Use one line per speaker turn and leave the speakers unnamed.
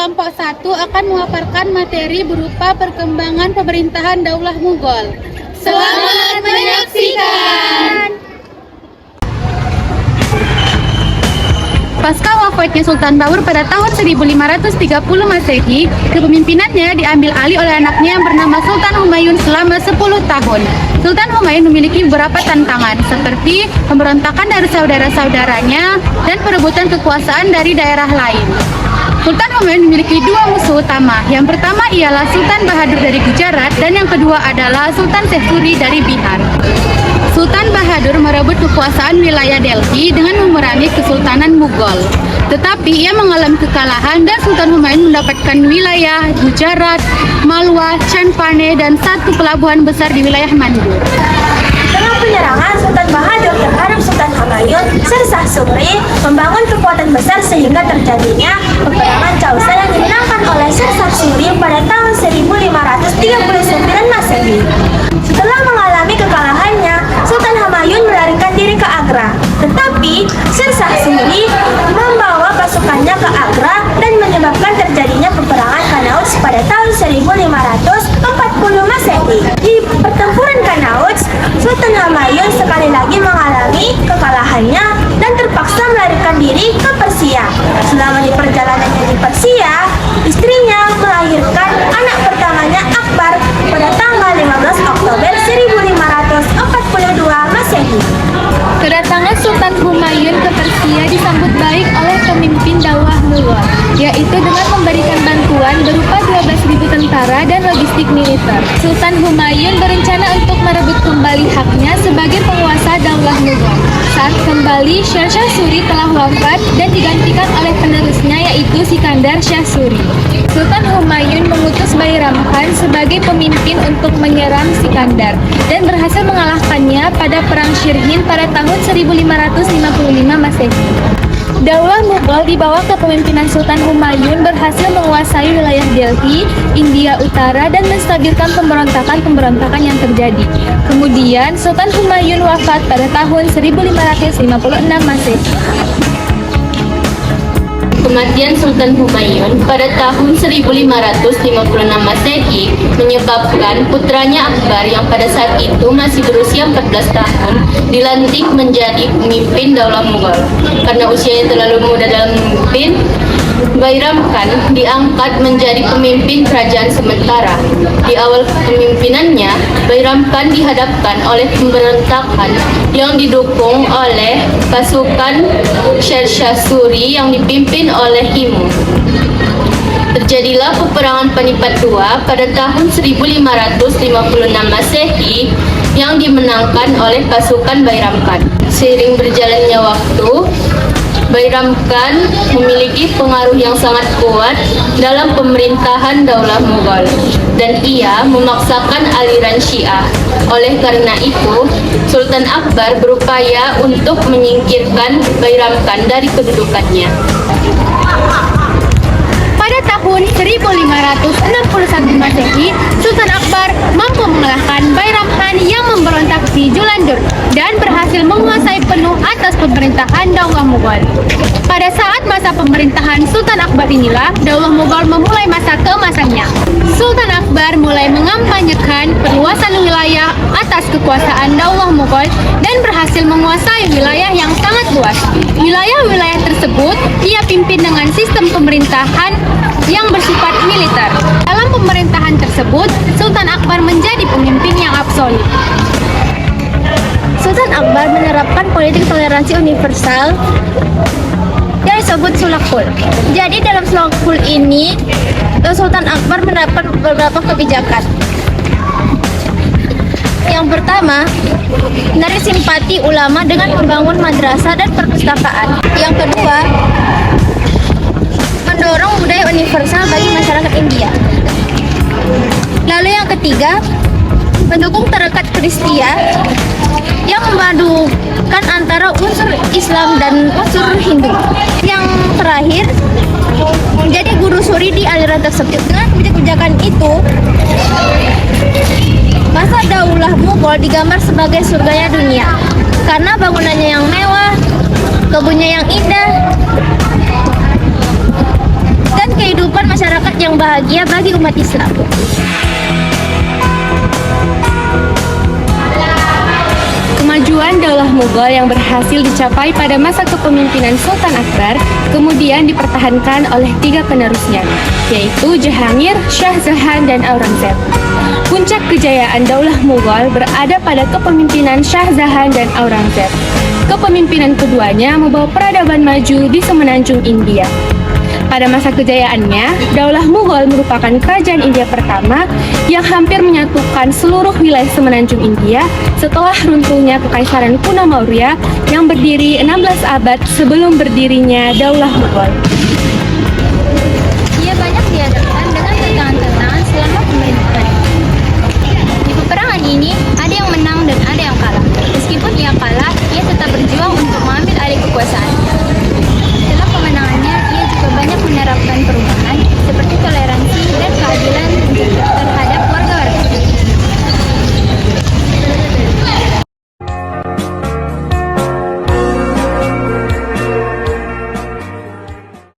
kelompok 1 akan memaparkan materi berupa perkembangan pemerintahan Daulah Mughal. Selamat menyaksikan! Pasca wafatnya Sultan Baur pada tahun 1530 Masehi, kepemimpinannya diambil alih oleh anaknya yang bernama Sultan Humayun selama 10 tahun. Sultan Humayun memiliki beberapa tantangan, seperti pemberontakan dari saudara-saudaranya dan perebutan kekuasaan dari daerah lain. Sultan Humayun memiliki dua musuh utama. Yang pertama ialah Sultan Bahadur dari Gujarat dan yang kedua adalah Sultan Syekh Suri dari Bihar. Sultan Bahadur merebut kekuasaan wilayah Delhi dengan memerangi Kesultanan Mughal. Tetapi ia mengalami kekalahan dan Sultan Humayun mendapatkan wilayah Gujarat, Malwa, Chanpane dan satu pelabuhan besar di wilayah Mandur.
Setelah penyerangan Sultan Bahadur terhadap Sultan Humayun, Sher Shah Suri membangun kekuatan besar sehingga terjadinya peperangan Chausa yang dimenangkan oleh Sher Shah Suri pada tahun 1539 Masehi. Setelah mengalami kekalahannya, Sultan Humayun melarikan diri ke Agra. Tetapi Sher Shah Suri membawa pasukannya ke Agra dan menyebabkan terjadinya peperangan Kanauj pada tahun 1540 Masehi. Di pertempuran Kanauj, Sultan Humayun sekali lagi mengalami kekalahannya dan terpaksa melarikan diri ke Persia. Selama di perjalanannya di Persia, istrinya melahirkan anak pertamanya Akbar pada tanggal 15 Oktober 1542 Masehi.
Kedatangan Sultan Humayun ke Persia disambut baik oleh pemimpin Daulah Mughal, yaitu dengan memberikan bantuan berupa 12.000 tentara dan logistik militer. Sultan Humayun berencana untuk merebut kembali haknya sebagai penguasa Daulah Mughal. Saat kembali, Sher Shah Suri telah wafat dan digantikan oleh penerusnya yaitu Sikandar Shah Suri. Sultan Humayun mengutus Bairam Khan sebagai pemimpin untuk menyerang Sikandar dan berhasil mengalahkannya pada Perang Shirhin pada tahun 1555 Masehi. Daulah Mughal di bawah kepemimpinan Sultan Humayun berhasil menguasai wilayah Delhi, India Utara dan menstabilkan pemberontakan-pemberontakan yang terjadi. Kemudian Sultan Humayun wafat pada tahun 1556 Masehi.
Kematian Sultan Humayun pada tahun 1556 Masehi menyebabkan putranya Akbar yang pada saat itu masih berusia 14 tahun dilantik menjadi pemimpin Daulah Mughal. Karena usianya terlalu muda dalam memimpin, Bairam Khan diangkat menjadi pemimpin kerajaan sementara. Di awal kepemimpinannya, Bairam Khan dihadapkan oleh pemberontakan yang didukung oleh pasukan Sher Shah Suri yang dipimpin oleh Himu. Terjadilah peperangan Panipat II pada tahun 1556 Masehi yang dimenangkan oleh pasukan Bairam Khan. Seiring berjalannya waktu, Bairam Khan memiliki pengaruh yang sangat kuat dalam pemerintahan Daulah Mughal dan ia memaksakan aliran Syiah. Oleh karena itu, Sultan Akbar berupaya untuk menyingkirkan Bairam Khan dari kedudukannya.
Pada tahun 1561 Masehi, Sultan Akbar mampu mengalahkan Bairam Khan yang memberontak di Julandur dan berhasil menguasai penuh atas pemerintahan Daulah Mughal. Pada saat masa pemerintahan Sultan Akbar inilah, Daulah Mughal memulai masa keemasannya. Sultan Akbar mulai mengampanyekan perluasan wilayah atas kekuasaan Daulah Mughal dan berhasil menguasai wilayah yang sangat luas. Wilayah-wilayah tersebut ia pimpin dengan sistem pemerintahan yang bersifat militer. Dalam pemerintahan tersebut, Sultan Akbar menjadi pemimpin yang absolut.
Sultan Akbar menerapkan politik toleransi universal yang disebut Sulakul. Jadi dalam Sulakul ini, Sultan Akbar menerapkan beberapa kebijakan. Yang pertama, menarik simpati ulama dengan membangun madrasah dan perpustakaan. Yang kedua, mendorong budaya universal bagi masyarakat India. Lalu yang ketiga, mendukung tarekat Kristia yang memadukan antara unsur Islam dan unsur Hindu. Yang terakhir, menjadi guru suri di aliran tersebut. Dengan kebijakan itu, masa Daulah Mughal digambar sebagai surganya dunia karena bangunannya yang mewah, kebunnya yang indah, dan kehidupan masyarakat berbahagia bagi umat Islam.
Kemajuan Daulah Mughal yang berhasil dicapai pada masa kepemimpinan Sultan Akbar kemudian dipertahankan oleh 3 penerusnya, yaitu Jahangir, Shah Jahan, dan Aurangzeb. Puncak kejayaan Daulah Mughal berada pada kepemimpinan Shah Jahan dan Aurangzeb. Kepemimpinan keduanya membawa peradaban maju di semenanjung India. Pada masa kejayaannya, Daulah Mughal merupakan kerajaan India pertama yang hampir menyatukan seluruh wilayah semenanjung India setelah runtuhnya Kekaisaran kuno Maurya yang berdiri 16 abad sebelum berdirinya Daulah Mughal.